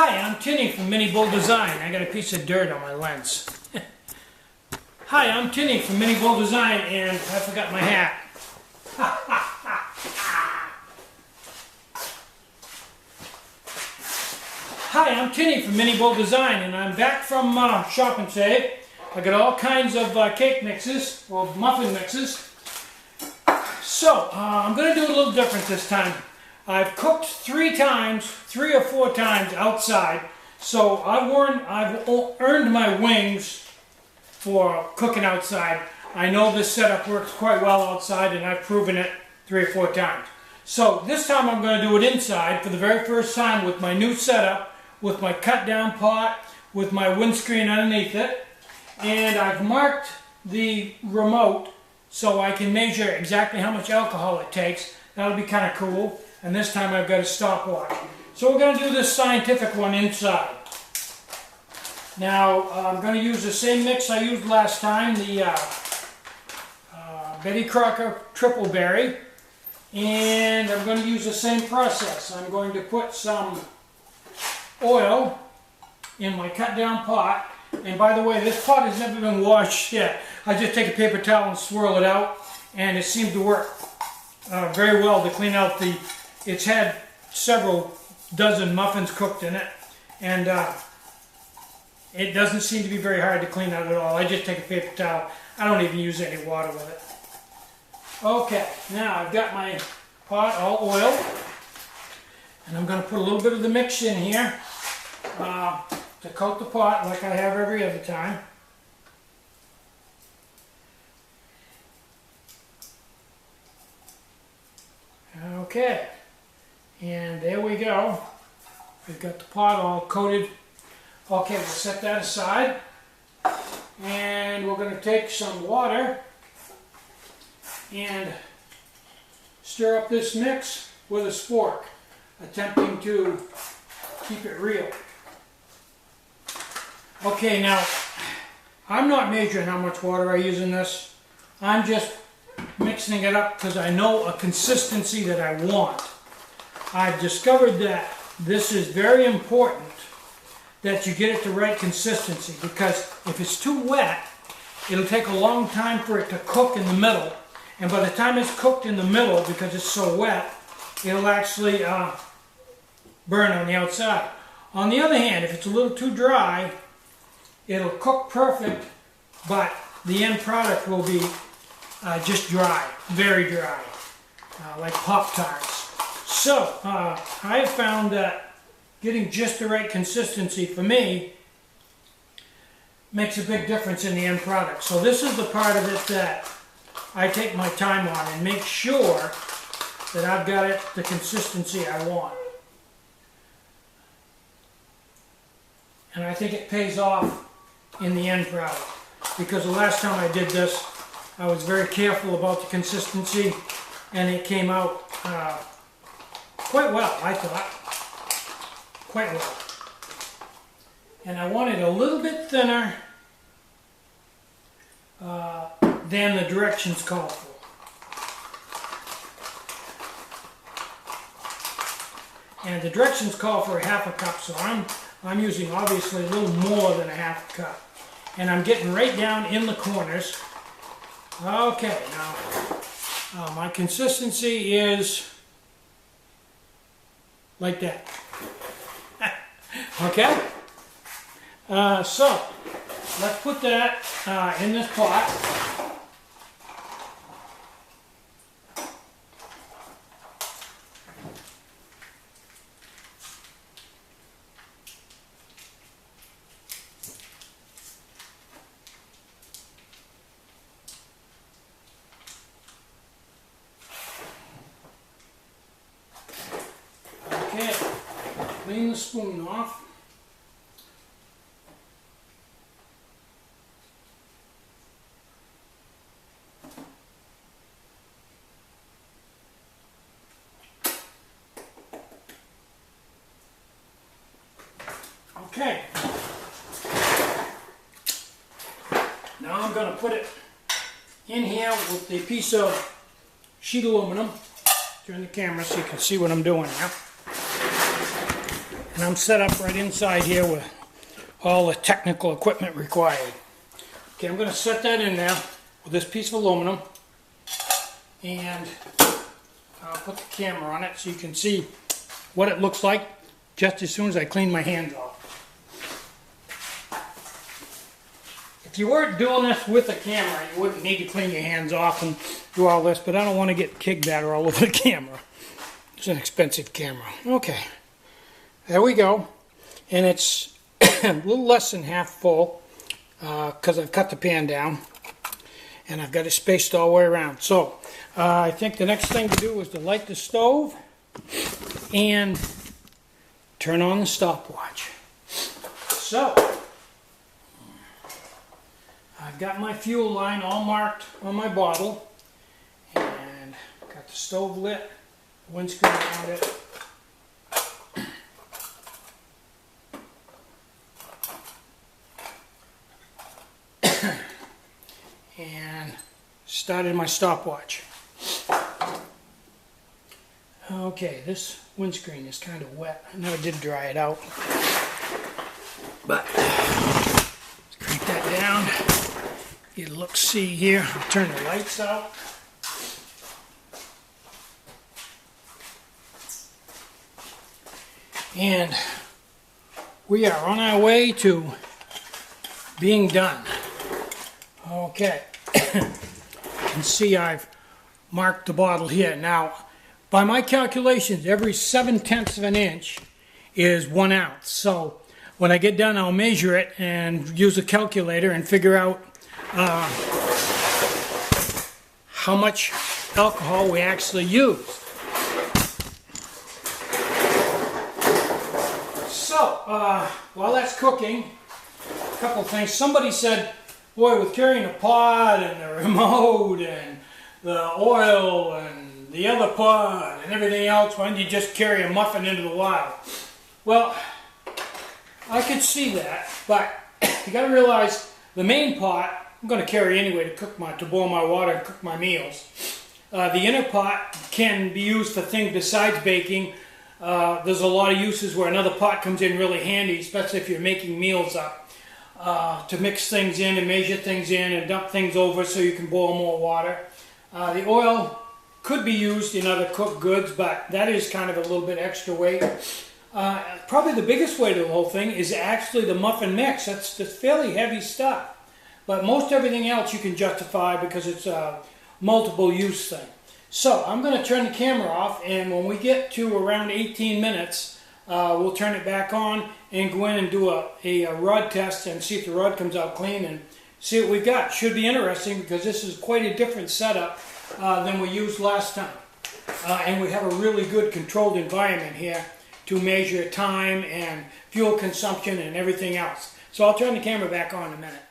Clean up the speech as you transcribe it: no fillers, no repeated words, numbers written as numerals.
Hi, I'm Tinny from minibulldesign. I got a piece of dirt on my lens. Hi, I'm Tinny from minibulldesign, and I forgot my hat. Hi, I'm Tinny from minibulldesign, and I'm back from Shop and Save. I got all kinds of cake mixes, or muffin mixes. So, I'm going to do a little different this time. I've cooked 3 or 4 times outside, so I've earned my wings for cooking outside. I know this setup works quite well outside, and I've proven it 3 or 4 times. So this time I'm going to do it inside for the very first time with my new setup, with my cut down pot, with my windscreen underneath it, and I've marked the remote so I can measure exactly how much alcohol it takes. That'll be kind of cool. And this time I've got a stopwatch. So we're going to do this scientific one inside. Now I'm going to use the same mix I used last time, the Betty Crocker Triple Berry. And I'm going to use the same process. I'm going to put some oil in my cut down pot. And by the way, this pot has never been washed yet. I just take a paper towel and swirl it out, and it seemed to work very well to clean out the... It's had several dozen muffins cooked in it, and it doesn't seem to be very hard to clean out at all. I just take a paper towel. I don't even use any water with it. Okay, now I've got my pot all oiled, and I'm going to put a little bit of the mix in here to coat the pot like I have every other time. Okay, and there we go. We've got the pot all coated. Okay, we'll set that aside. And we're going to take some water and stir up this mix with a spork, attempting to keep it real. Okay, now, I'm not measuring how much water I use in this. I'm just mixing it up because I know a consistency that I want. I've discovered that this is very important that you get it the right consistency, because if it's too wet, it'll take a long time for it to cook in the middle, and by the time it's cooked in the middle, because it's so wet, it'll actually burn on the outside. On the other hand, if it's a little too dry, it'll cook perfect, but the end product will be just dry, very dry, like Pop-Tarts. So, I have found that getting just the right consistency for me makes a big difference in the end product. So this is the part of it that I take my time on and make sure that I've got it the consistency I want. And I think it pays off in the end product, because the last time I did this, I was very careful about the consistency, and it came out quite well, I thought. Quite well. And I want it a little bit thinner than the directions call for. And the directions call for a ½ a cup, so I'm using obviously a little more than a ½ a cup. And I'm getting right down in the corners. Okay, now my consistency is like that. Okay? So, let's put that in this pot. Okay, clean the spoon off. Okay, now I'm going to put it in here with the piece of sheet aluminum. Turn the camera so you can see what I'm doing now. And I'm set up right inside here with all the technical equipment required. Okay, I'm going to set that in there with this piece of aluminum, and I'll put the camera on it so you can see what it looks like just as soon as I clean my hands off. If you weren't doing this with a camera, you wouldn't need to clean your hands off and do all this, but I don't want to get keg batter all over the camera. It's an expensive camera. Okay, there we go. And it's a little less than half full because I've cut the pan down and I've got it spaced all the way around. So I think the next thing to do is to light the stove and turn on the stopwatch. So I've got my fuel line all marked on my bottle, and got the stove lit, windscreen around it. And started my stopwatch. Okay, this windscreen is kind of wet. I know I did dry it out, but let's crank that down. Get a look-see here. I'll turn the lights out. And we are on our way to being done. Okay, you can see I've marked the bottle here. Now, by my calculations, every 7/10 of an inch is 1 ounce. So when I get done, I'll measure it and use a calculator and figure out how much alcohol we actually use. So, while that's cooking, a couple things. Somebody said, boy, with carrying a pot and the remote and the oil and the other pot and everything else, why don't you just carry a muffin into the wild? Well, I could see that, but you got to realize the main pot I'm going to carry anyway to boil my water and cook my meals. The inner pot can be used for things besides baking. There's a lot of uses where another pot comes in really handy, especially if you're making meals up, to mix things in and measure things in and dump things over so you can boil more water. The oil could be used in other cooked goods, but that is kind of a little bit extra weight. Probably the biggest weight of the whole thing is actually the muffin mix. That's fairly heavy stuff. But most everything else you can justify because it's a multiple use thing. So I'm going to turn the camera off, and when we get to around 18 minutes, we'll turn it back on and go in and do a rod test and see if the rod comes out clean and see what we've got. Should be interesting because this is quite a different setup than we used last time. And we have a really good controlled environment here to measure time and fuel consumption and everything else. So I'll turn the camera back on in a minute.